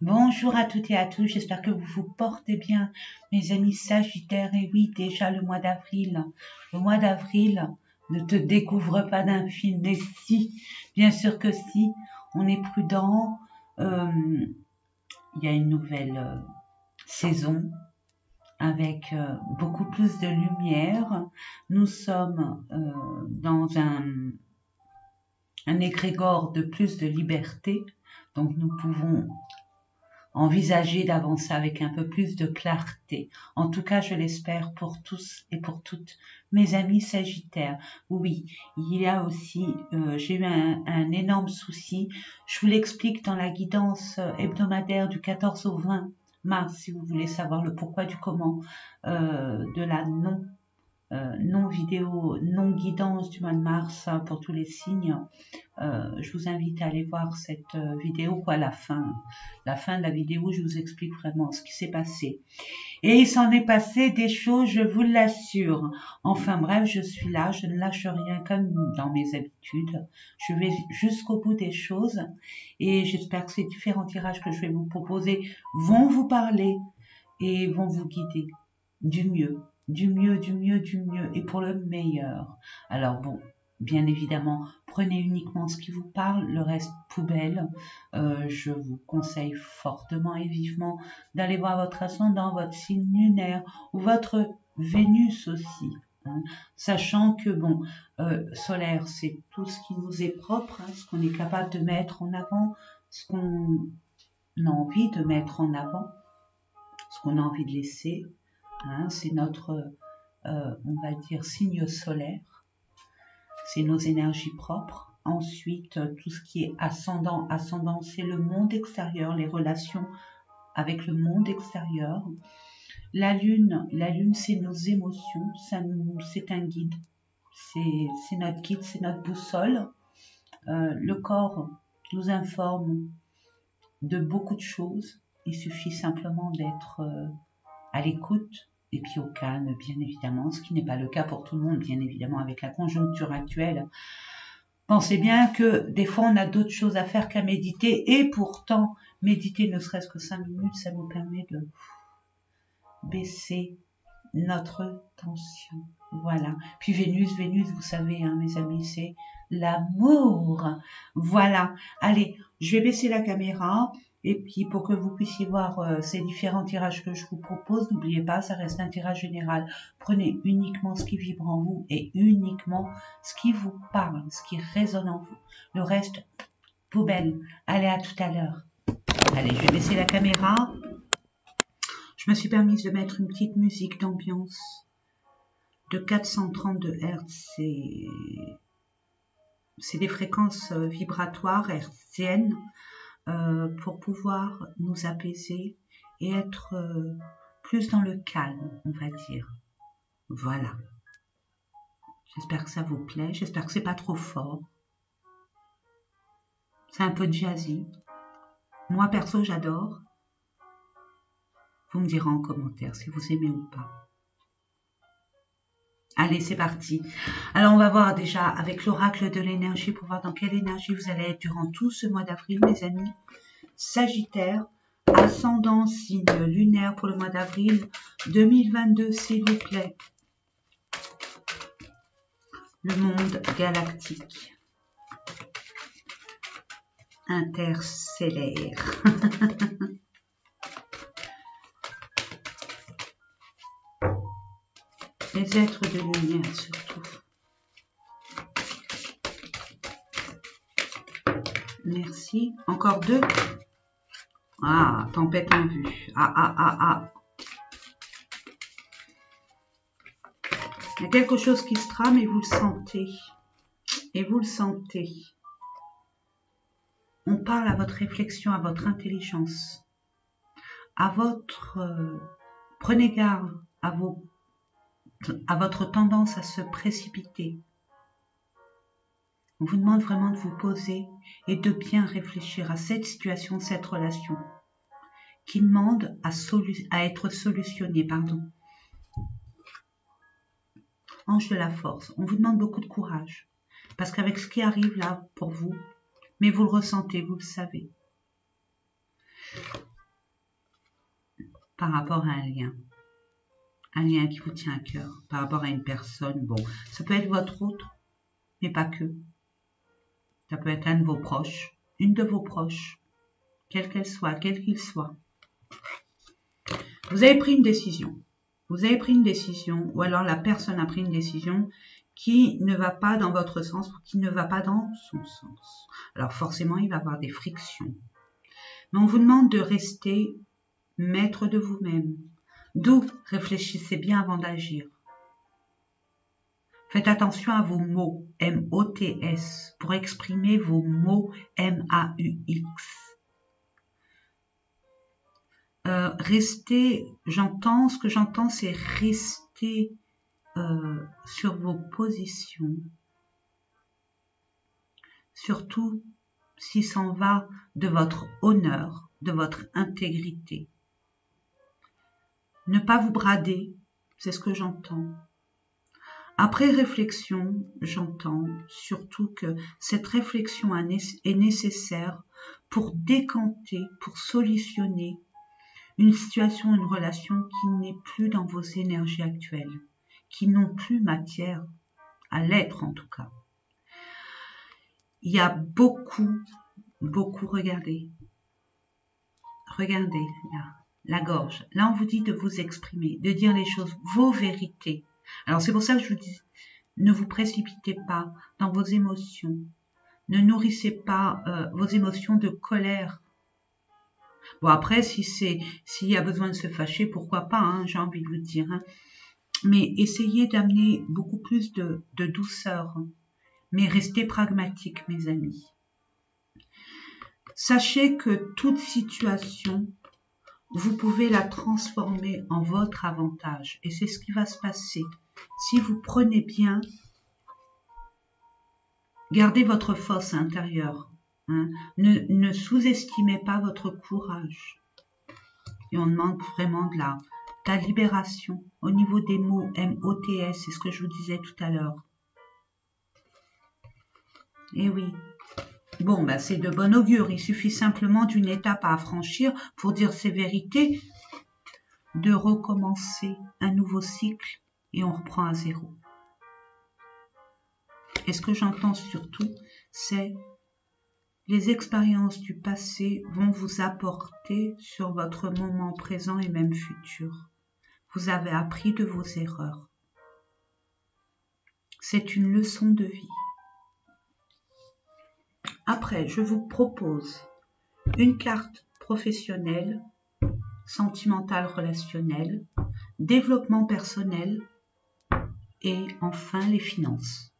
Bonjour à toutes et à tous, j'espère que vous vous portez bien, mes amis Sagittaires. Et oui, déjà le mois d'avril. Le mois d'avril ne te découvre pas d'un film, mais si, bien sûr que si, on est prudent. Il y a une nouvelle saison avec beaucoup plus de lumière. Nous sommes dans un égrégore de plus de liberté, donc nous pouvons envisager d'avancer avec un peu plus de clarté. En tout cas, je l'espère pour tous et pour toutes mes amis Sagittaires. Oui, il y a aussi, j'ai eu un énorme souci. Je vous l'explique dans la guidance hebdomadaire du 14 au 20 mars, si vous voulez savoir le pourquoi du comment de la non vidéo, non guidance du mois de mars pour tous les signes. Je vous invite à aller voir cette vidéo, quoi, la fin de la vidéo, je vous explique vraiment ce qui s'est passé. Et il s'en est passé des choses, je vous l'assure. Enfin bref, je suis là, je ne lâche rien comme dans mes habitudes. Je vais jusqu'au bout des choses et j'espère que ces différents tirages que je vais vous proposer vont vous parler et vont vous guider du mieux, du mieux, du mieux, du mieux et pour le meilleur. Alors bon, bien évidemment, prenez uniquement ce qui vous parle, le reste poubelle. Je vous conseille fortement et vivement d'aller voir votre ascendant, votre signe lunaire ou votre Vénus aussi. Hein, sachant que bon, solaire, c'est tout ce qui nous est propre, hein, ce qu'on est capable de mettre en avant, ce qu'on a envie de mettre en avant, ce qu'on a envie de laisser. Hein, c'est notre, on va dire, signe solaire. C'est nos énergies propres. Ensuite, tout ce qui est ascendant, c'est le monde extérieur, les relations avec le monde extérieur. La lune, c'est nos émotions, c'est un guide, c'est notre guide, c'est notre boussole. Le corps nous informe de beaucoup de choses. Il suffit simplement d'être à l'écoute et puis au calme, bien évidemment, ce qui n'est pas le cas pour tout le monde, bien évidemment, avec la conjoncture actuelle. Pensez bien que des fois, on a d'autres choses à faire qu'à méditer, et pourtant, méditer ne serait-ce que 5 minutes, ça nous permet de baisser notre tension. Voilà. Puis Vénus, vous savez, hein, mes amis, c'est l'amour. Voilà. Allez, je vais baisser la caméra. Et puis, pour que vous puissiez voir ces différents tirages que je vous propose, n'oubliez pas, ça reste un tirage général. Prenez uniquement ce qui vibre en vous et uniquement ce qui vous parle, ce qui résonne en vous. Le reste, poubelle. Allez, à tout à l'heure. Allez, je vais baisser la caméra. Je me suis permise de mettre une petite musique d'ambiance de 432 Hz. C'est des fréquences vibratoires hertziennes pour pouvoir nous apaiser et être plus dans le calme, on va dire. Voilà. J'espère que ça vous plaît. J'espère que c'est pas trop fort. C'est un peu jazzy. Moi, perso, j'adore. Vous me direz en commentaire si vous aimez ou pas. Allez, c'est parti. Alors, on va voir déjà avec l'oracle de l'énergie pour voir dans quelle énergie vous allez être durant tout ce mois d'avril, mes amis. Sagittaire, ascendant signe lunaire pour le mois d'avril 2022, s'il vous plaît. Le monde galactique. Interstellaire. Les êtres de lumière surtout. Merci. Encore deux. Ah, tempête en vue. Ah. Il y a quelque chose qui se trame et vous le sentez. Et vous le sentez. On parle à votre réflexion, à votre intelligence, à votre... prenez garde à votre tendance à se précipiter. On vous demande vraiment de vous poser et de bien réfléchir à cette situation, cette relation, qui demande à être solutionnée, Ange de la force, on vous demande beaucoup de courage, parce qu'avec ce qui arrive là pour vous, mais vous le ressentez, vous le savez. par rapport à un lien qui vous tient à cœur, par rapport à une personne. Bon, ça peut être votre autre, mais pas que. Ça peut être un de vos proches, une de vos proches, quelle qu'elle soit, quel qu'il soit. Vous avez pris une décision. Vous avez pris une décision, ou alors la personne a pris une décision qui ne va pas dans votre sens, ou qui ne va pas dans son sens. Alors forcément, il va y avoir des frictions. Mais on vous demande de rester maître de vous-même. D'où réfléchissez bien avant d'agir. Faites attention à vos mots, M-O-T-S, pour exprimer vos mots, M-A-U-X. Restez, ce que j'entends, c'est rester sur vos positions. Surtout s'il s'en va de votre honneur, de votre intégrité. Ne pas vous brader, c'est ce que j'entends. Après réflexion, j'entends surtout que cette réflexion est nécessaire pour décanter, pour solutionner une situation, une relation qui n'est plus dans vos énergies actuelles, qui n'ont plus matière à l'être en tout cas. Il y a beaucoup, regardez là, la gorge. Là, on vous dit de vous exprimer, de dire les choses, vos vérités. Alors, c'est pour ça que je vous dis, ne vous précipitez pas dans vos émotions. Ne nourrissez pas vos émotions de colère. Bon, après, s'il y a besoin de se fâcher, pourquoi pas, hein, j'ai envie de vous dire. Hein. Mais essayez d'amener beaucoup plus de douceur. Hein. Mais restez pragmatique, mes amis. Sachez que toute situation, vous pouvez la transformer en votre avantage. Et c'est ce qui va se passer. Si vous prenez bien, gardez votre force intérieure. Hein. Ne sous-estimez pas votre courage. Et on demande vraiment de la libération au niveau des mots M-O-T-S, c'est ce que je vous disais tout à l'heure. Et oui. Bon, ben c'est de bon augure. Il suffit simplement d'une étape à franchir pour dire ces vérités, de recommencer un nouveau cycle et on reprend à zéro. Et ce que j'entends surtout, c'est les expériences du passé vont vous apporter sur votre moment présent et même futur. Vous avez appris de vos erreurs. C'est une leçon de vie. Après, je vous propose une carte professionnelle, sentimentale, relationnelle, développement personnel et enfin les finances,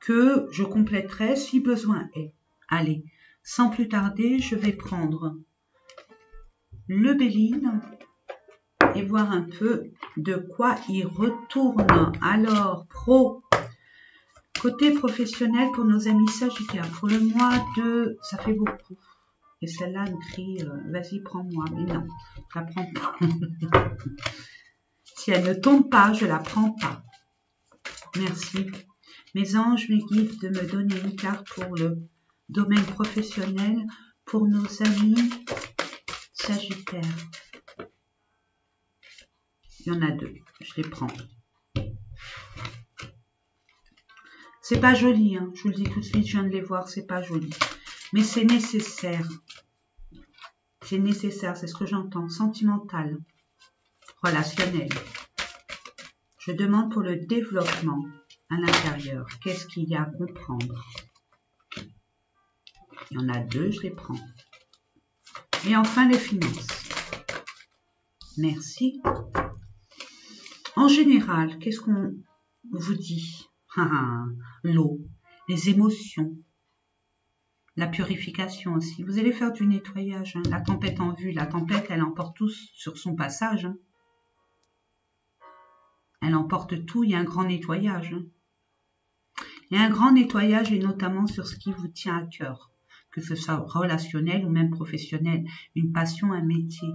que je compléterai si besoin est. Allez, sans plus tarder, je vais prendre le Béline et voir un peu de quoi il retourne. Alors, côté professionnel pour nos amis sagittaires, pour le mois de... ça fait beaucoup. Et celle-là me crie, vas-y, prends-moi. Mais non, je la prends pas. Si elle ne tombe pas, je la prends pas. Merci. Mes anges, mes guides, de me donner une carte pour le domaine professionnel, pour nos amis sagittaires. Il y en a deux, je les prends. C'est pas joli, hein. Je vous le dis tout de suite, je viens de les voir, c'est pas joli. Mais c'est nécessaire. C'est nécessaire, c'est ce que j'entends. Sentimental, relationnel. Je demande pour le développement à l'intérieur. Qu'est-ce qu'il y a à comprendre? Il y en a deux, je les prends. Et enfin, les finances. Merci. En général, qu'est-ce qu'on vous dit? L'eau, les émotions, la purification aussi. Vous allez faire du nettoyage. Hein. La tempête en vue, la tempête, elle emporte tout sur son passage. Hein. Elle emporte tout, il y a un grand nettoyage. Hein. Il y a un grand nettoyage et notamment sur ce qui vous tient à cœur, que ce soit relationnel ou même professionnel, une passion, un métier.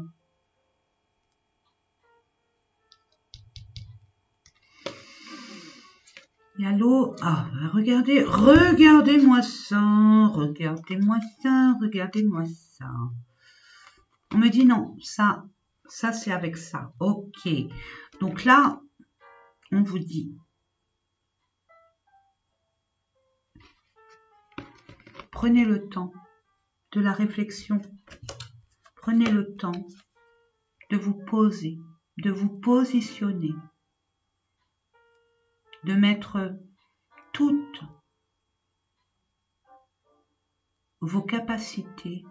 Il y a l'eau. Ah, regardez-moi ça, regardez-moi ça, regardez-moi ça. On me dit non, ça c'est avec ça. Ok. Donc là, on vous dit, prenez le temps de la réflexion. Prenez le temps de vous poser, de vous positionner, de mettre toutes vos capacités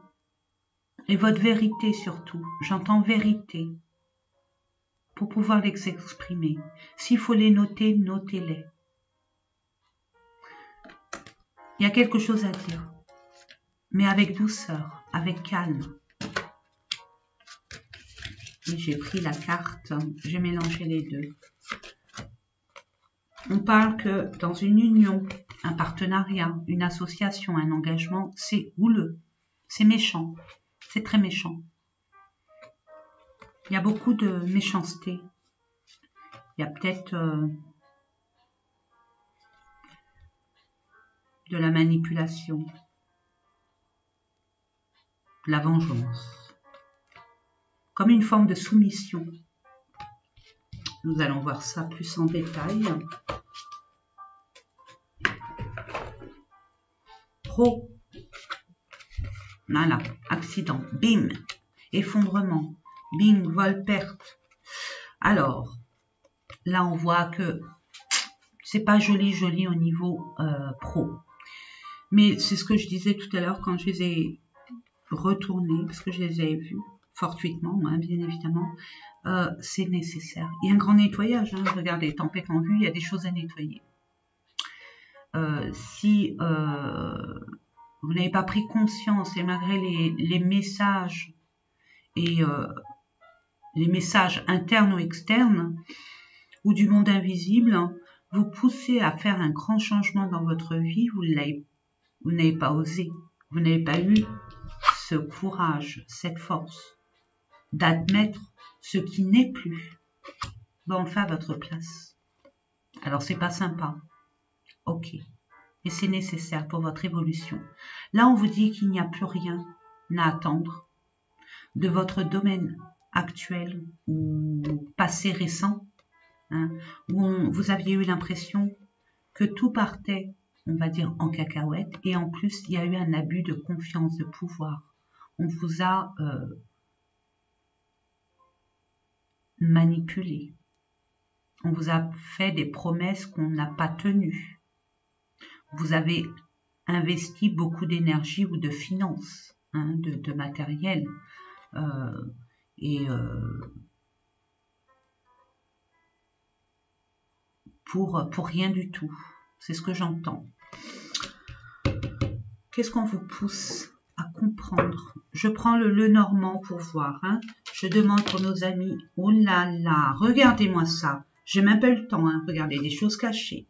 et votre vérité surtout. J'entends vérité pour pouvoir les exprimer. S'il faut les noter, notez-les. Il y a quelque chose à dire, mais avec douceur, avec calme. Et j'ai pris la carte, j'ai mélangé les deux. On parle que dans une union, un partenariat, une association, un engagement, c'est houleux, c'est méchant, c'est très méchant. Il y a beaucoup de méchanceté. Il y a peut-être de la manipulation, de la vengeance, comme une forme de soumission. Nous allons voir ça plus en détail. Pro. Voilà, accident, bim, effondrement, bing, vol, perte. Alors, là on voit que c'est pas joli au niveau pro. Mais c'est ce que je disais tout à l'heure quand je les ai retournés, parce que je les ai vus fortuitement, hein, bien évidemment. C'est nécessaire. Il y a un grand nettoyage. Hein. Regardez, tempête en vue, il y a des choses à nettoyer. Si vous n'avez pas pris conscience et malgré les messages et les messages internes ou externes ou du monde invisible, hein, vous poussez à faire un grand changement dans votre vie, vous n'avez pas osé, vous n'avez pas eu ce courage, cette force d'admettre ce qui n'est plus. Ben, on le fait à votre place. Alors c'est pas sympa, ok, mais c'est nécessaire pour votre évolution. Là on vous dit qu'il n'y a plus rien à attendre de votre domaine actuel ou passé récent, hein, où vous aviez eu l'impression que tout partait, on va dire, en cacahuète, et en plus il y a eu un abus de confiance, de pouvoir. On vous a manipulé. On vous a fait des promesses qu'on n'a pas tenues. Vous avez investi beaucoup d'énergie ou de finances, hein, de matériel. Pour rien du tout. C'est ce que j'entends. Qu'est-ce qu'on vous pousse à comprendre? Je prends le Normand pour voir. Hein. Je demande pour nos amis. Oh là là, regardez-moi ça. J'ai même pas eu le temps. Hein. Regardez, des choses cachées.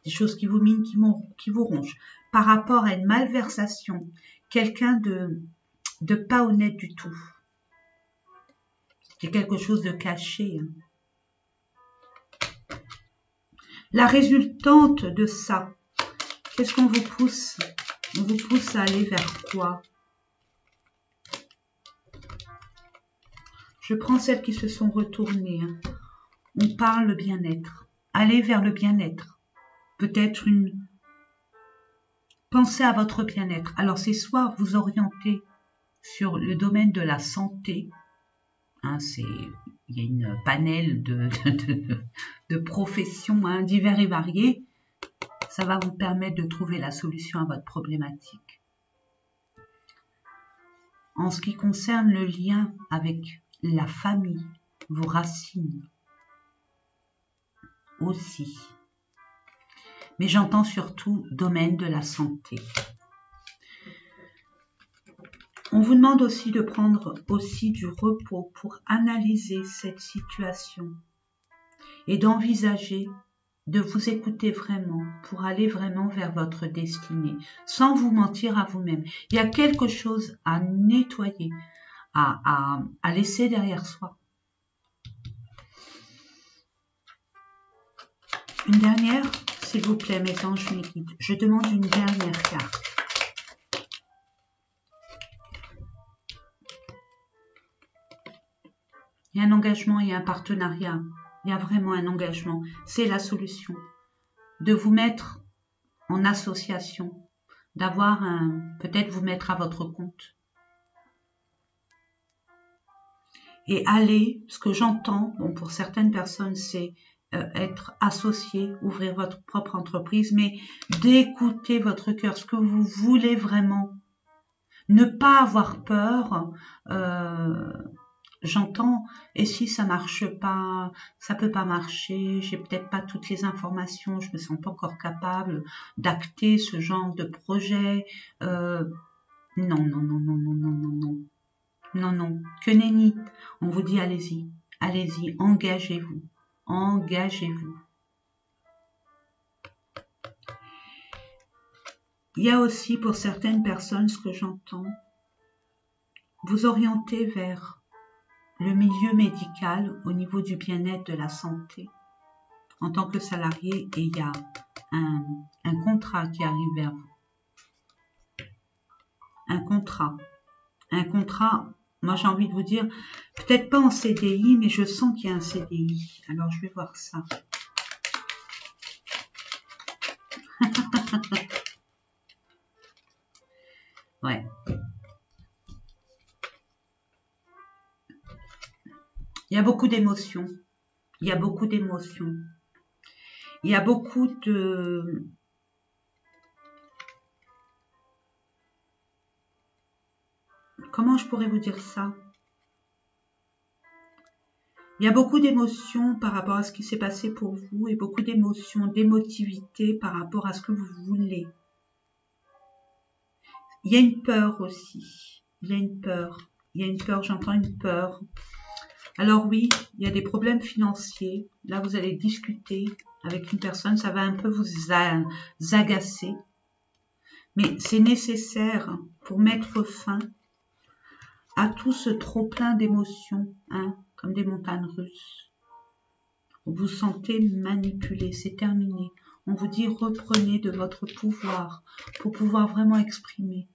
Des choses qui vous minent, qui vous rongent. Par rapport à une malversation. Quelqu'un de pas honnête du tout. C'est quelque chose de caché. Hein. La résultante de ça, qu'est-ce qu'on vous pousse? On vous pousse à aller vers quoi? Je prends celles qui se sont retournées. Hein. On parle le bien-être. Allez vers le bien-être. Peut-être une... Pensez à votre bien-être. Alors c'est soit vous orienter sur le domaine de la santé. Hein, il y a une panel de professions, hein, divers et variées. Ça va vous permettre de trouver la solution à votre problématique. En ce qui concerne le lien avec la famille, vos racines aussi. Mais j'entends surtout domaine de la santé. On vous demande aussi de prendre aussi du repos pour analyser cette situation et d'envisager de vous écouter vraiment pour aller vraiment vers votre destinée, sans vous mentir à vous-même. Il y a quelque chose à nettoyer, à laisser derrière soi. Une dernière, s'il vous plaît, mes anges, mes guides. Je demande une dernière carte. Il y a un engagement, il y a un partenariat. Il y a vraiment un engagement. C'est la solution. De vous mettre en association. D'avoir peut-être vous mettre à votre compte. Et aller, ce que j'entends, bon, pour certaines personnes, c'est être associé, ouvrir votre propre entreprise, mais d'écouter votre cœur, ce que vous voulez vraiment. Ne pas avoir peur, j'entends, et si ça marche pas, ça peut pas marcher, j'ai peut-être pas toutes les informations, je me sens pas encore capable d'acter ce genre de projet. Non, non, non, non, non, non, non, non. Non, non, que nenni. On vous dit allez-y, allez-y, engagez-vous, engagez-vous. Il y a aussi pour certaines personnes, ce que j'entends, vous orienter vers le milieu médical au niveau du bien-être, de la santé. En tant que salarié, et il y a un contrat qui arrive vers vous. Un contrat. Moi j'ai envie de vous dire, peut-être pas en CDI, mais je sens qu'il y a un CDI. Alors je vais voir ça. Ouais. Il y a beaucoup d'émotions. Il y a beaucoup d'émotions. Il y a beaucoup de... Comment je pourrais vous dire ça? Il y a beaucoup d'émotions par rapport à ce qui s'est passé pour vous et beaucoup d'émotions, d'émotivité par rapport à ce que vous voulez. Il y a une peur aussi. Il y a une peur. Il y a une peur, j'entends une peur. Alors oui, il y a des problèmes financiers. Là, vous allez discuter avec une personne, ça va un peu vous agacer. Mais c'est nécessaire pour mettre fin à tout ce trop-plein d'émotions, hein, comme des montagnes russes. Vous vous sentez manipulé, c'est terminé. On vous dit reprenez de votre pouvoir pour pouvoir vraiment exprimer.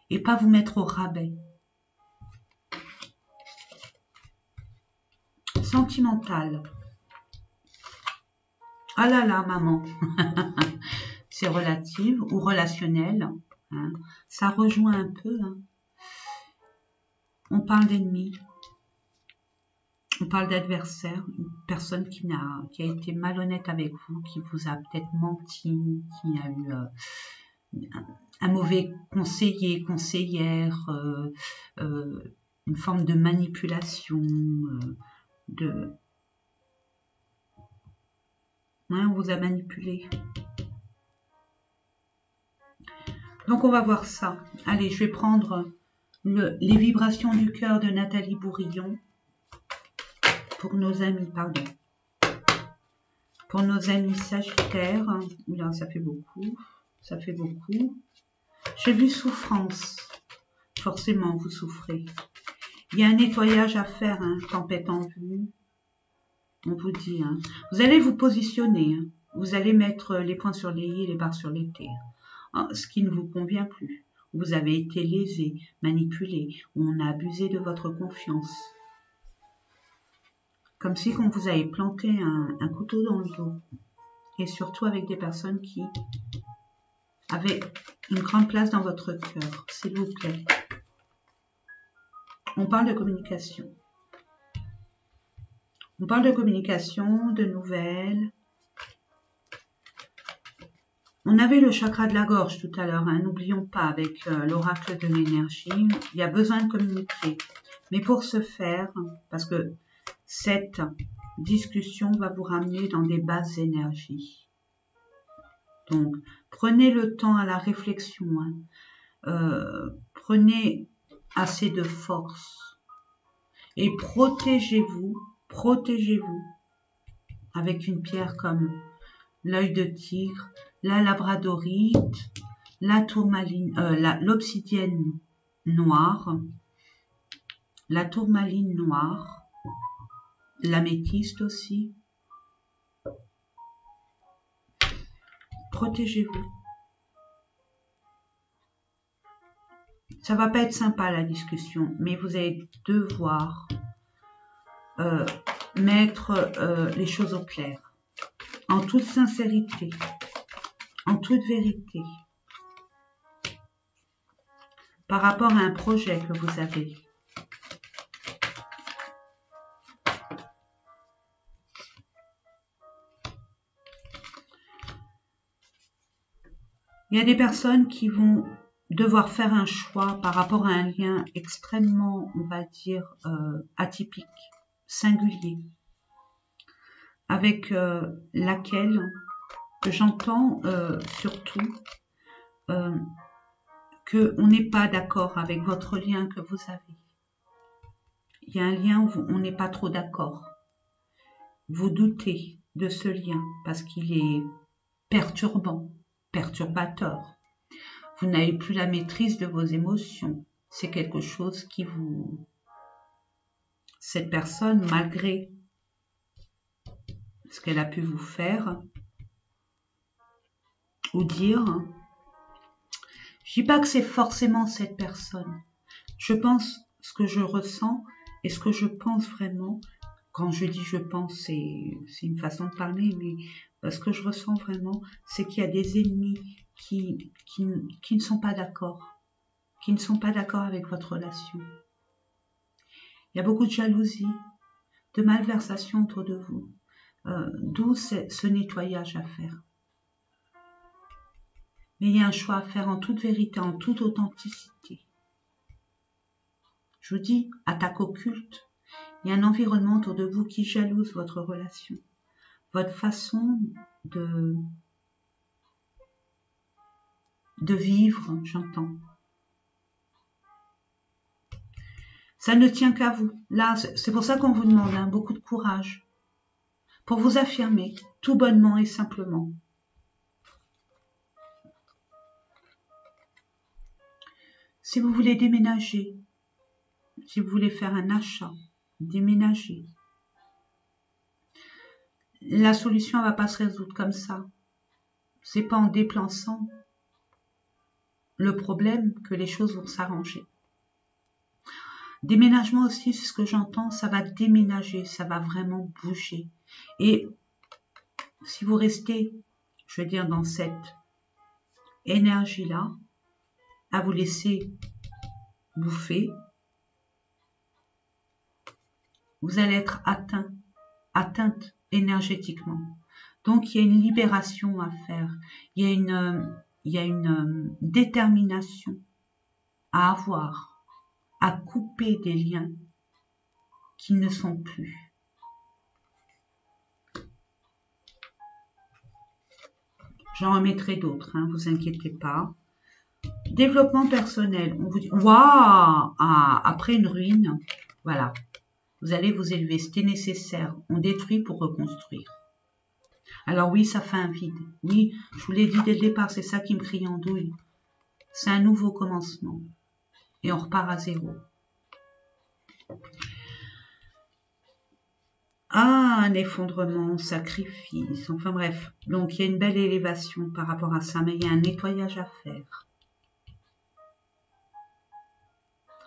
Et pas vous mettre au rabais. Sentimental. Ah là là, maman. C'est relative ou relationnel. Hein. Ça rejoint un peu. Hein. On parle d'ennemis. On parle d'adversaire. Une personne qui a été malhonnête avec vous, qui vous a peut-être menti, qui a eu un mauvais conseiller, conseillère, une forme de manipulation, Ouais, on vous a manipulé. Donc on va voir ça. Allez, je vais prendre les vibrations du cœur de Nathalie Bourillon pour nos amis, pardon. Pour nos amis Sagittaires. Là, ça fait beaucoup. Ça fait beaucoup. J'ai vu souffrance. Forcément, vous souffrez. Il y a un nettoyage à faire, hein, tempête en vue. On vous dit, hein. Vous allez vous positionner. Hein. Vous allez mettre les points sur les i et les barres sur les t. Hein, ce qui ne vous convient plus. Vous avez été lésé, manipulé. On a abusé de votre confiance. Comme si on vous avait planté un couteau dans le dos. Et surtout avec des personnes qui avaient une grande place dans votre cœur. S'il vous plaît. On parle de communication. On parle de communication, de nouvelles. On avait le chakra de la gorge tout à l'heure, hein, n'oublions pas, avec l'oracle de l'énergie. Il y a besoin de communiquer. Mais pour ce faire, parce que cette discussion va vous ramener dans des basses énergies. Donc, prenez le temps à la réflexion. Hein. Prenez assez de force. Et protégez-vous avec une pierre comme l'œil de tigre, la labradorite, la tourmaline, l'obsidienne noire, la tourmaline noire, l'améthyste aussi. Protégez-vous. Ça va pas être sympa la discussion, mais vous allez devoir mettre les choses au clair, en toute sincérité, en toute vérité, par rapport à un projet que vous avez. Il y a des personnes qui vont devoir faire un choix par rapport à un lien extrêmement, on va dire, atypique, singulier, avec laquelle j'entends surtout qu'on n'est pas d'accord avec votre lien que vous avez. Il y a un lien où on n'est pas trop d'accord. Vous doutez de ce lien parce qu'il est perturbant, perturbateur. Vous n'avez plus la maîtrise de vos émotions. C'est quelque chose qui vous... Cette personne, malgré ce qu'elle a pu vous faire ou dire, je dis pas que c'est forcément cette personne. Je pense ce que je ressens et ce que je pense vraiment. Quand je dis je pense, c'est une façon de parler, mais ce que je ressens vraiment, c'est qu'il y a des ennemis qui ne sont pas d'accord, qui ne sont pas d'accord avec votre relation. Il y a beaucoup de jalousie, de malversation autour de vous, d'où ce nettoyage à faire. Mais il y a un choix à faire en toute vérité, en toute authenticité. Je vous dis, attaque occulte. Il y a un environnement autour de vous qui jalouse votre relation, votre façon de vivre, j'entends. Ça ne tient qu'à vous. Là, c'est pour ça qu'on vous demande beaucoup de courage pour vous affirmer tout bonnement et simplement. Si vous voulez déménager, si vous voulez faire un achat, déménager, la solution ne va pas se résoudre comme ça. C'est pas en déplaçant le problème que les choses vont s'arranger. Déménagement aussi, c'est ce que j'entends, ça va déménager, ça va vraiment bouger. Et si vous restez, je veux dire, dans cette énergie-là, à vous laisser bouffer, vous allez être atteinte énergétiquement. Donc, il y a une libération à faire. Il y a une détermination à avoir, à couper des liens qui ne sont plus. J'en remettrai d'autres, hein, vous inquiétez pas. Développement personnel, on vous dit, waouh, après une ruine, voilà, vous allez vous élever, c'était nécessaire, on détruit pour reconstruire. Alors oui, ça fait un vide, oui, je vous l'ai dit dès le départ, c'est ça qui me crie en douille. C'est un nouveau commencement, et on repart à zéro. Ah, un effondrement, sacrifice, enfin bref. Donc, il y a une belle élévation par rapport à ça, mais il y a un nettoyage à faire.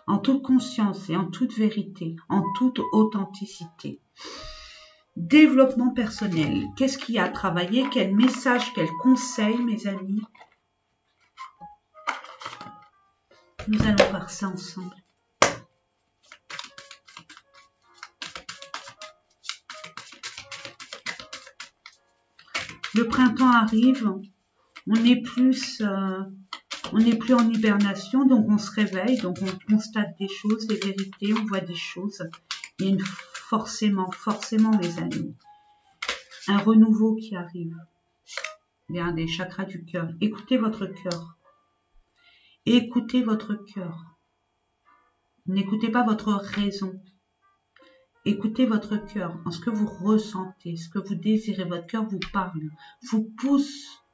En toute conscience et en toute vérité, en toute authenticité. Développement personnel. Qu'est-ce qu'il y a à travailler? Quel message, quel conseil, mes amis? Nous allons voir ça ensemble. Le printemps arrive, on n'est plus en hibernation, donc on se réveille, donc on constate des choses, des vérités, on voit des choses. Il y a forcément, mes amis, un renouveau qui arrive. Bien, des chakras du cœur. Écoutez votre cœur. Écoutez votre cœur. N'écoutez pas votre raison. Écoutez votre cœur, en ce que vous ressentez, ce que vous désirez. Votre cœur vous parle, vous pousse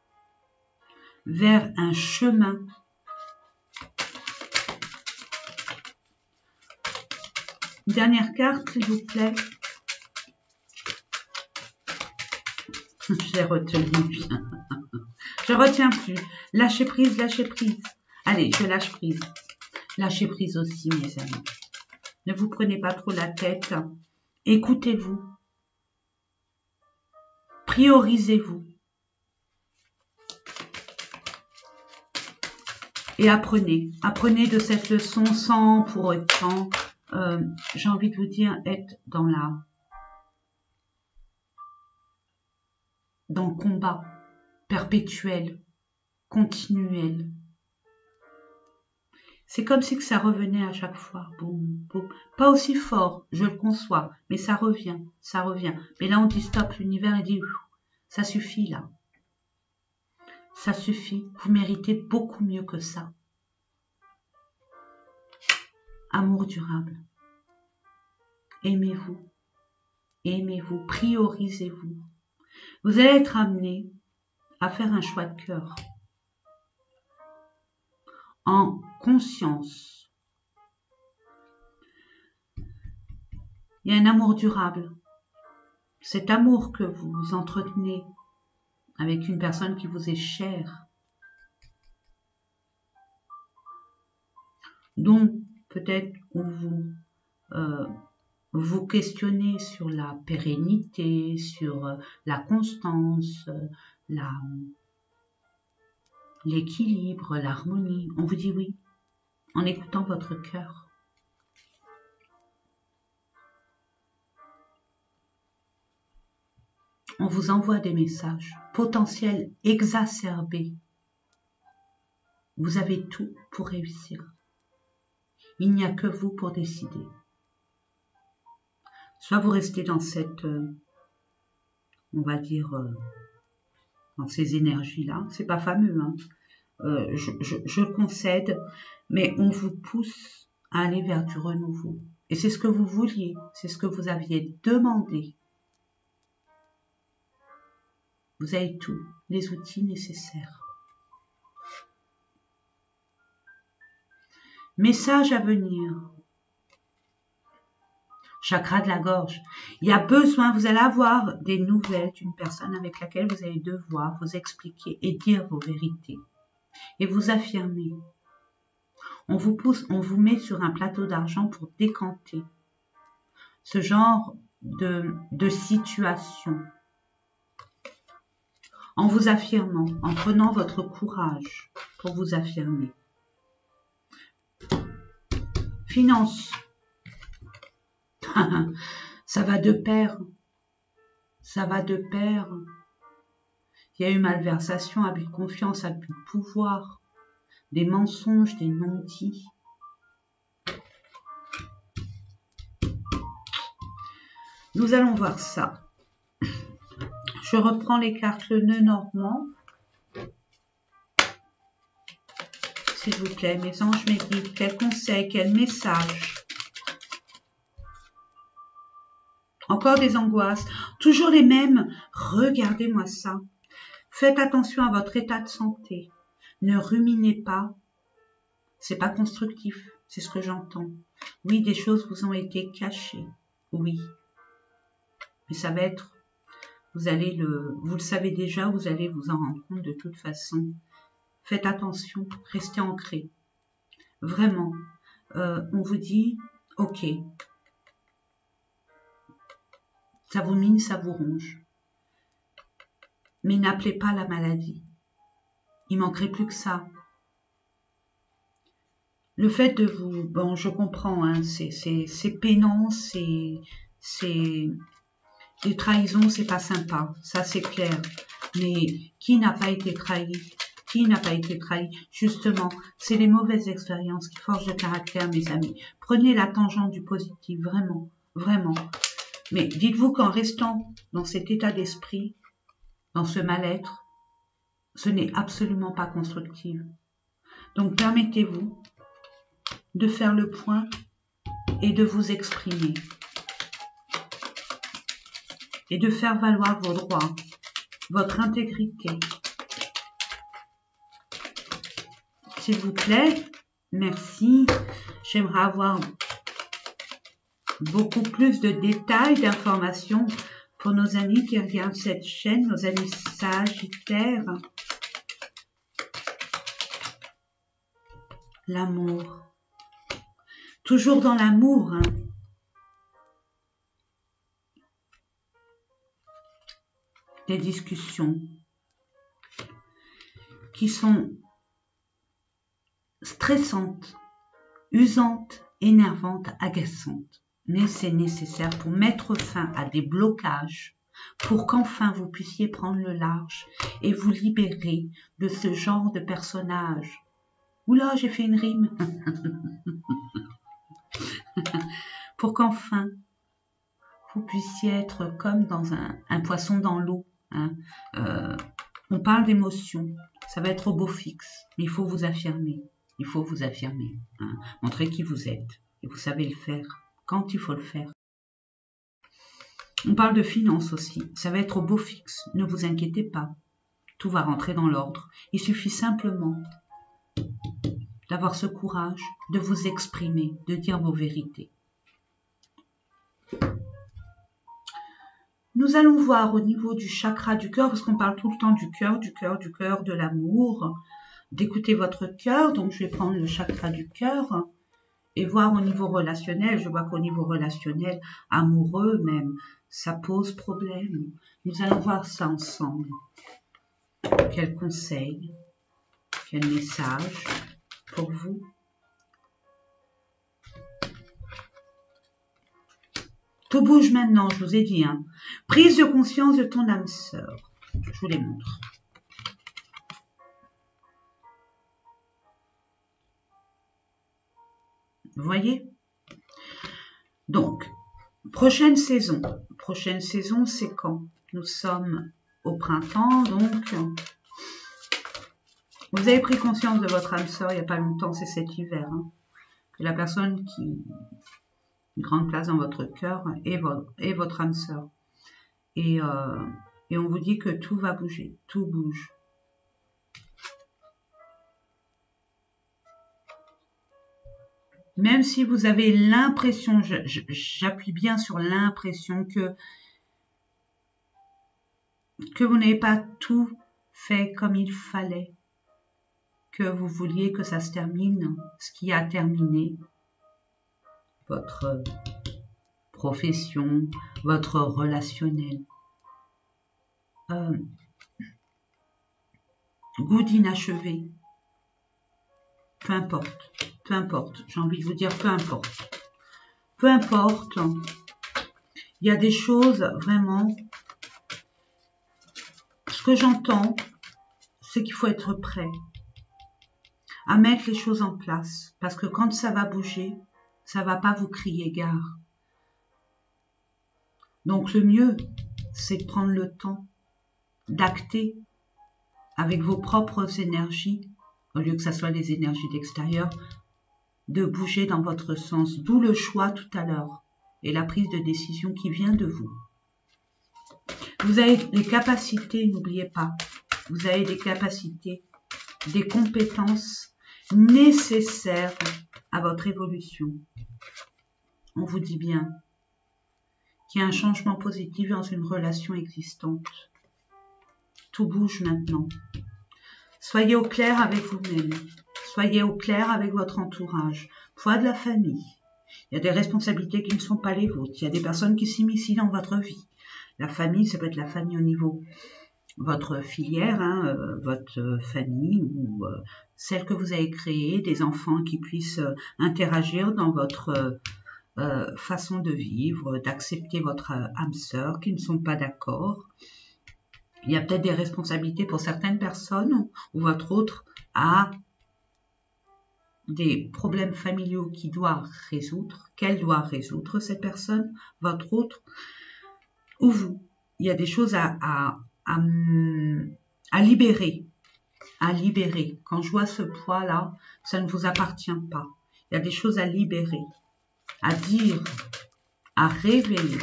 vers un chemin. Dernière carte, s'il vous plaît. Je l'ai retenu. Je retiens plus. Lâchez prise, lâchez prise. Allez, je lâche prise. Lâchez prise aussi, mes amis. Ne vous prenez pas trop la tête. Écoutez-vous. Priorisez-vous. Et apprenez. Apprenez de cette leçon sans pour autant, j'ai envie de vous dire, être dans le combat perpétuel, continuel. C'est comme si que ça revenait à chaque fois. Boum, boum. Pas aussi fort, je le conçois, mais ça revient, ça revient. Mais là, on dit stop, l'univers, il dit, ça suffit là. Ça suffit, vous méritez beaucoup mieux que ça. Amour durable. Aimez-vous. Aimez-vous, priorisez-vous. Vous allez être amené à faire un choix de cœur. En conscience. Il y a un amour durable. Cet amour que vous entretenez avec une personne qui vous est chère, dont peut-être vous questionnez sur la pérennité, sur la constance, l'équilibre, l'harmonie. On vous dit oui, en écoutant votre cœur. On vous envoie des messages, potentiels exacerbés. Vous avez tout pour réussir. Il n'y a que vous pour décider. Soit vous restez dans cette, on va dire, dans ces énergies-là. C'est pas fameux, hein. Je concède, mais on vous pousse à aller vers du renouveau. Et c'est ce que vous vouliez, c'est ce que vous aviez demandé. Vous avez tous les outils nécessaires. Message à venir. Chakra de la gorge. Il y a besoin, vous allez avoir des nouvelles d'une personne avec laquelle vous allez devoir vous expliquer et dire vos vérités. Et vous affirmer. On vous pousse, on vous met sur un plateau d'argent pour décanter ce genre de situation. En vous affirmant, en prenant votre courage pour vous affirmer. Finance. Ça va de pair. Ça va de pair. Il y a eu malversation, abus de confiance, abus de pouvoir, des mensonges, des non-dits. Nous allons voir ça. Je reprends les cartes, le nœud normand. S'il vous plaît, mes anges, mes guides, quels conseils, quels messages. Encore des angoisses, toujours les mêmes. Regardez-moi ça. Faites attention à votre état de santé. Ne ruminez pas. C'est pas constructif, c'est ce que j'entends. Oui, des choses vous ont été cachées. Oui. Mais ça va être, vous le savez déjà, vous allez vous en rendre compte de toute façon. Faites attention, restez ancrés. Vraiment, on vous dit, ok, ça vous mine, ça vous ronge. Mais n'appelez pas la maladie. Il manquerait plus que ça. Le fait de vous, bon, je comprends, hein, c'est peinant, les trahisons, c'est pas sympa, ça c'est clair. Mais qui n'a pas été trahi? Qui n'a pas été trahi? Justement, c'est les mauvaises expériences qui forgent le caractère, mes amis. Prenez la tangente du positif, vraiment, vraiment. Mais dites-vous qu'en restant dans cet état d'esprit, dans ce mal-être, ce n'est absolument pas constructif. Donc permettez-vous de faire le point et de vous exprimer. Et de faire valoir vos droits, votre intégrité. S'il vous plaît, merci. J'aimerais avoir beaucoup plus de détails, d'informations pour nos amis qui regardent cette chaîne, nos amis sagittaires. L'amour. Toujours dans l'amour, hein. Des discussions qui sont stressantes, usantes, énervantes, agaçantes. Mais c'est nécessaire pour mettre fin à des blocages, pour qu'enfin vous puissiez prendre le large et vous libérer de ce genre de personnage. Oula, j'ai fait une rime. Pour qu'enfin vous puissiez être comme dans un poisson dans l'eau. Hein. On parle d'émotion, ça va être au beau fixe, mais il faut vous affirmer. Il faut vous affirmer, hein. Montrer qui vous êtes et vous savez le faire quand il faut le faire. On parle de finances aussi, ça va être au beau fixe, ne vous inquiétez pas, tout va rentrer dans l'ordre. Il suffit simplement d'avoir ce courage, de vous exprimer, de dire vos vérités. Nous allons voir au niveau du chakra du cœur, parce qu'on parle tout le temps du cœur, de l'amour, d'écouter votre cœur. Donc, je vais prendre le chakra du cœur et voir au niveau relationnel. Je vois qu'au niveau relationnel, amoureux même, ça pose problème. Nous allons voir ça ensemble. Quel conseil, quel message pour vous? Tout bouge maintenant, je vous ai dit. Hein. Prise de conscience de ton âme sœur. Je vous les montre. Vous voyez? Donc, prochaine saison. Prochaine saison, c'est quand? Nous sommes au printemps, donc... Vous avez pris conscience de votre âme sœur il n'y a pas longtemps, c'est cet hiver. Hein. C'est la personne qui... une grande place dans votre cœur et votre âme sœur. Et on vous dit que tout va bouger, tout bouge. Même si vous avez l'impression, j'appuie bien sur l'impression que vous n'avez pas tout fait comme il fallait, que vous vouliez que ça se termine, ce qui a terminé, votre profession, votre relationnel. Goût d'inachevé. Peu importe, j'ai envie de vous dire peu importe. Peu importe, il y a des choses vraiment, ce que j'entends, c'est qu'il faut être prêt à mettre les choses en place, parce que quand ça va bouger, ça va pas vous crier gare. Donc le mieux, c'est de prendre le temps d'acter avec vos propres énergies, au lieu que ce soit les énergies d'extérieur, de bouger dans votre sens, d'où le choix tout à l'heure et la prise de décision qui vient de vous. Vous avez les capacités, n'oubliez pas, vous avez des capacités, des compétences nécessaires à votre évolution. On vous dit bien qu'il y a un changement positif dans une relation existante. Tout bouge maintenant. Soyez au clair avec vous-même. Soyez au clair avec votre entourage. Poids de la famille. Il y a des responsabilités qui ne sont pas les vôtres. Il y a des personnes qui s'immiscent dans votre vie. La famille, ça peut être la famille au niveau votre filière, hein, votre famille ou celle que vous avez créée, des enfants qui puissent interagir dans votre façon de vivre, d'accepter votre âme sœur, qui ne sont pas d'accord. Il y a peut-être des responsabilités pour certaines personnes ou votre autre a des problèmes familiaux qu'il doit résoudre, qu'elle doit résoudre cette personne, votre autre ou vous. Il y a des choses à libérer. À libérer. Quand je vois ce poids-là, ça ne vous appartient pas. Il y a des choses à libérer, à dire, à révéler.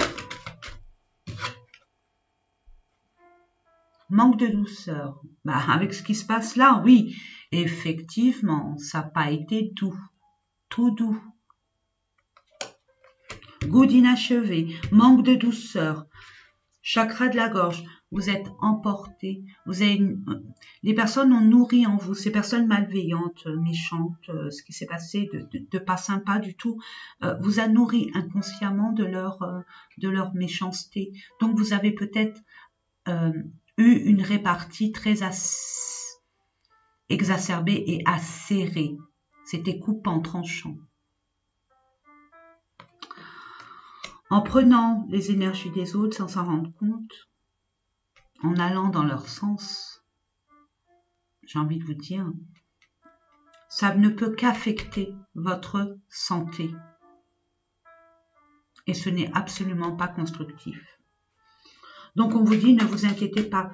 Manque de douceur. Bah, avec ce qui se passe là, oui, effectivement, ça n'a pas été doux. Tout doux. Goût d'inachevé, manque de douceur, chakra de la gorge. vous êtes emporté, les personnes ont nourri en vous, ces personnes malveillantes, méchantes, ce qui s'est passé de pas sympa du tout, vous a nourri inconsciemment de leur méchanceté. Donc vous avez peut-être eu une répartie très exacerbée et acérée. C'était coupant, tranchant. En prenant les énergies des autres sans s'en rendre compte, en allant dans leur sens, j'ai envie de vous dire, ça ne peut qu'affecter votre santé. Et ce n'est absolument pas constructif. Donc on vous dit, ne vous inquiétez pas,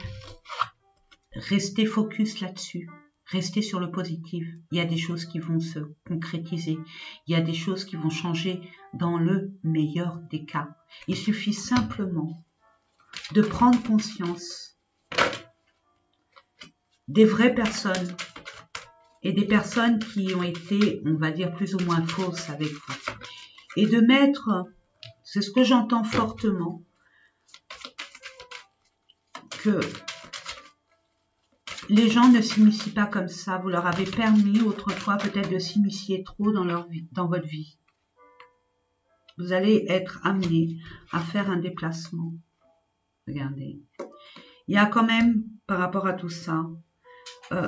restez focus là-dessus. Restez sur le positif. Il y a des choses qui vont se concrétiser. Il y a des choses qui vont changer dans le meilleur des cas. Il suffit simplement de prendre conscience des vraies personnes et des personnes qui ont été, on va dire, plus ou moins fausses avec vous. Et de mettre, c'est ce que j'entends fortement, que les gens ne s'initient pas comme ça. Vous leur avez permis autrefois peut-être de s'initier trop dans votre vie. Vous allez être amené à faire un déplacement. Regardez. Il y a quand même, par rapport à tout ça,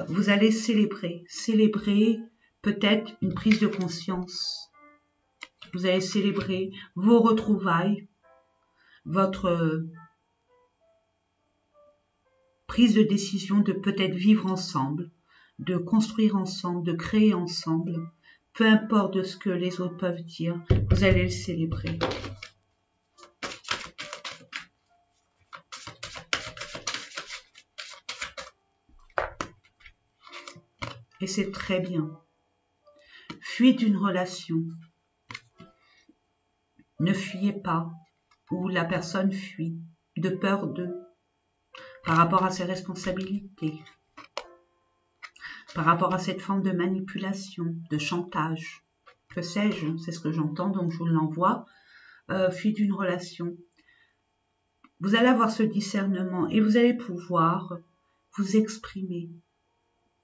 vous allez célébrer peut-être une prise de conscience. Vous allez célébrer vos retrouvailles, votre prise de décision de peut-être vivre ensemble, de construire ensemble, de créer ensemble, peu importe de ce que les autres peuvent dire, vous allez le célébrer. Et c'est très bien. Fuyez d'une relation. Ne fuyez pas, ou la personne fuit, de peur d'eux. Par rapport à ses responsabilités, par rapport à cette forme de manipulation, de chantage, que sais-je, c'est ce que j'entends, donc je vous l'envoie, fuite d'une relation. Vous allez avoir ce discernement et vous allez pouvoir vous exprimer.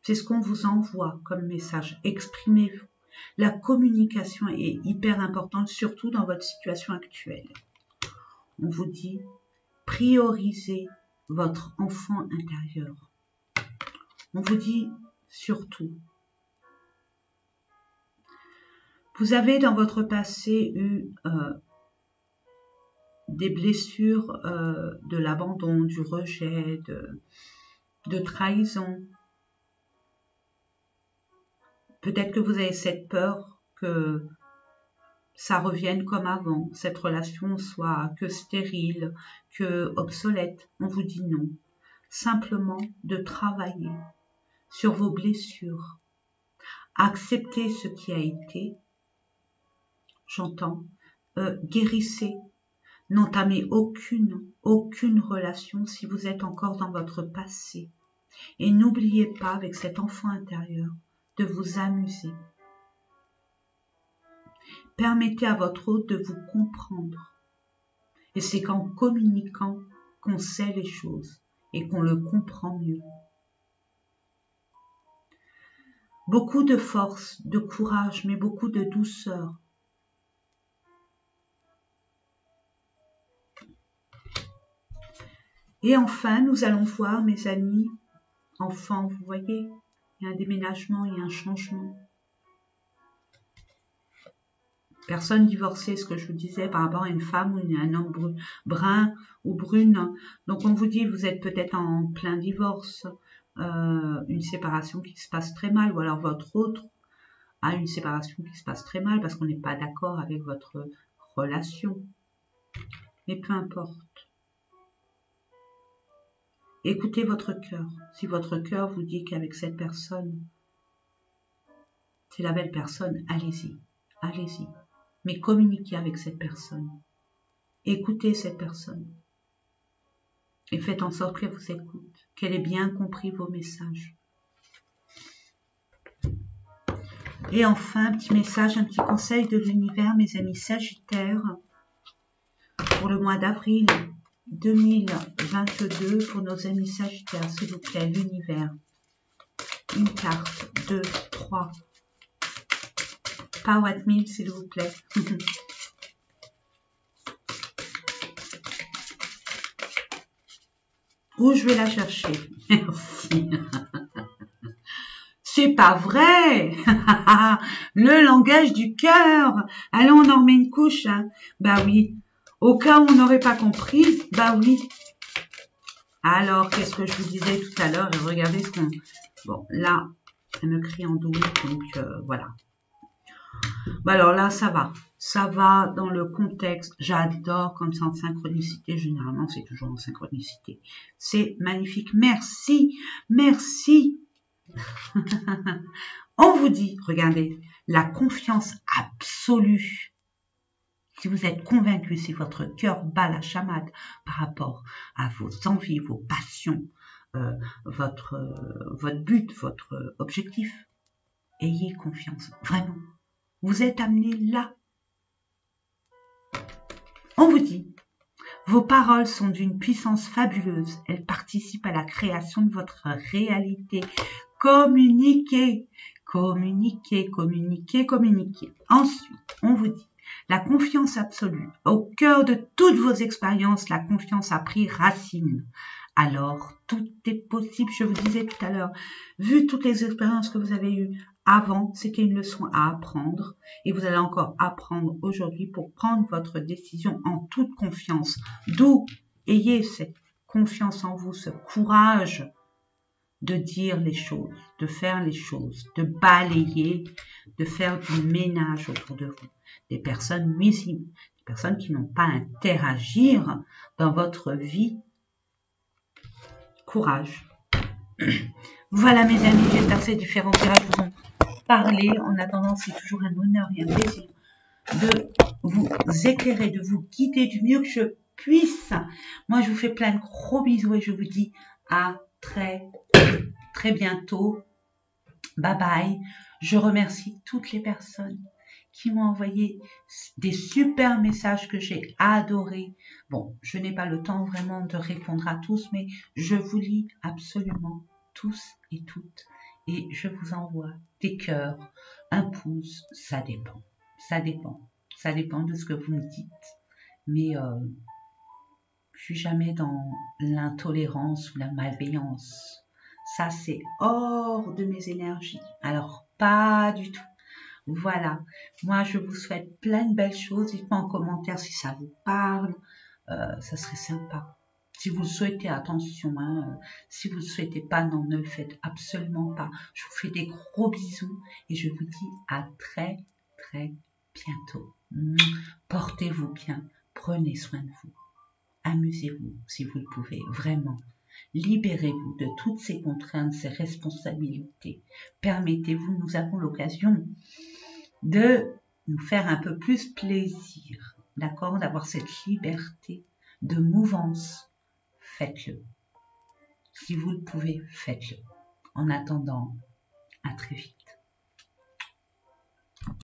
C'est ce qu'on vous envoie comme message, exprimez-vous. La communication est hyper importante, surtout dans votre situation actuelle. On vous dit, priorisez votre enfant intérieur. On vous dit surtout, vous avez dans votre passé eu des blessures de l'abandon, du rejet, de trahison. Peut-être que vous avez cette peur que ça revienne comme avant, cette relation soit que stérile, que obsolète. On vous dit non. Simplement de travailler sur vos blessures. Acceptez ce qui a été. J'entends. Guérissez. N'entamez aucune relation si vous êtes encore dans votre passé. Et n'oubliez pas, avec cet enfant intérieur, de vous amuser. Permettez à votre hôte de vous comprendre. Et c'est qu'en communiquant qu'on sait les choses et qu'on le comprend mieux. Beaucoup de force, de courage, mais beaucoup de douceur. Et enfin, nous allons voir, mes amis, enfants, vous voyez, il y a un déménagement, il y a un changement. Personne divorcée, ce que je vous disais par rapport à une femme ou un homme brun ou brune. Donc on vous dit, vous êtes peut-être en plein divorce, une séparation qui se passe très mal, ou alors votre autre a une séparation qui se passe très mal parce qu'on n'est pas d'accord avec votre relation. Mais peu importe. Écoutez votre cœur. Si votre cœur vous dit qu'avec cette personne, c'est la belle personne, allez-y, allez-y. Mais communiquez avec cette personne. Écoutez cette personne. Et faites en sorte qu'elle vous écoute, qu'elle ait bien compris vos messages. Et enfin, un petit message, un petit conseil de l'univers, mes amis Sagittaires, pour le mois d'avril 2022 pour nos amis Sagittaires, s'il vous plaît, l'univers. Une carte, 2, 3. Power 1000, s'il vous plaît. Où je vais la chercher? Merci. C'est pas vrai. Le langage du cœur. Allez, on en remet une couche. Hein. Bah oui. Au cas où on n'aurait pas compris, bah oui. Alors, qu'est-ce que je vous disais tout à l'heure? Et regardez ce qu'on... Bon, là, elle me crie en double, donc voilà. Bah alors là, ça va. Ça va dans le contexte. J'adore quand c'est en synchronicité. Généralement, c'est toujours en synchronicité. C'est magnifique. Merci. Merci. On vous dit, regardez, la confiance absolue. Si vous êtes convaincu, si votre cœur bat la chamade par rapport à vos envies, vos passions, votre but, votre objectif, ayez confiance, vraiment. Vous êtes amené là. On vous dit, vos paroles sont d'une puissance fabuleuse. Elles participent à la création de votre réalité. Communiquez, communiquez, communiquez, communiquez. Ensuite, on vous dit, la confiance absolue. Au cœur de toutes vos expériences, la confiance a pris racine. Alors, tout est possible. Je vous disais tout à l'heure, vu toutes les expériences que vous avez eues avant, c'était une leçon à apprendre. Et vous allez encore apprendre aujourd'hui pour prendre votre décision en toute confiance. D'où ayez cette confiance en vous, ce courage de dire les choses, de faire les choses, de balayer, de faire du ménage autour de vous. Des personnes nuisibles, des personnes qui n'ont pas à interagir dans votre vie. Courage. Voilà mes amis, j'espère que ces différents tirages vous ont parlé. En attendant, c'est toujours un honneur et un plaisir de vous éclairer, de vous guider du mieux que je puisse. Moi, je vous fais plein de gros bisous et je vous dis à très bientôt. Bye bye. Je remercie toutes les personnes qui m'ont envoyé des super messages que j'ai adorés. Bon, je n'ai pas le temps vraiment de répondre à tous, mais je vous lis absolument tous et toutes. Et je vous envoie des cœurs, un pouce, ça dépend. Ça dépend. Ça dépend de ce que vous me dites. Mais je suis jamais dans l'intolérance ou la malveillance. Ça, c'est hors de mes énergies. Alors, pas du tout. Voilà. Moi, je vous souhaite plein de belles choses. Dites-moi en commentaire si ça vous parle. Ça serait sympa. Si vous le souhaitez, attention. Hein, si vous ne le souhaitez pas, non, ne le faites absolument pas. Je vous fais des gros bisous et je vous dis à très bientôt. Portez-vous bien. Prenez soin de vous. Amusez-vous si vous le pouvez, vraiment. Libérez-vous de toutes ces contraintes, ces responsabilités. Permettez-vous, nous avons l'occasion de nous faire un peu plus plaisir, d'accord, d'avoir cette liberté de mouvance. Faites-le. Si vous le pouvez, faites-le. En attendant, à très vite.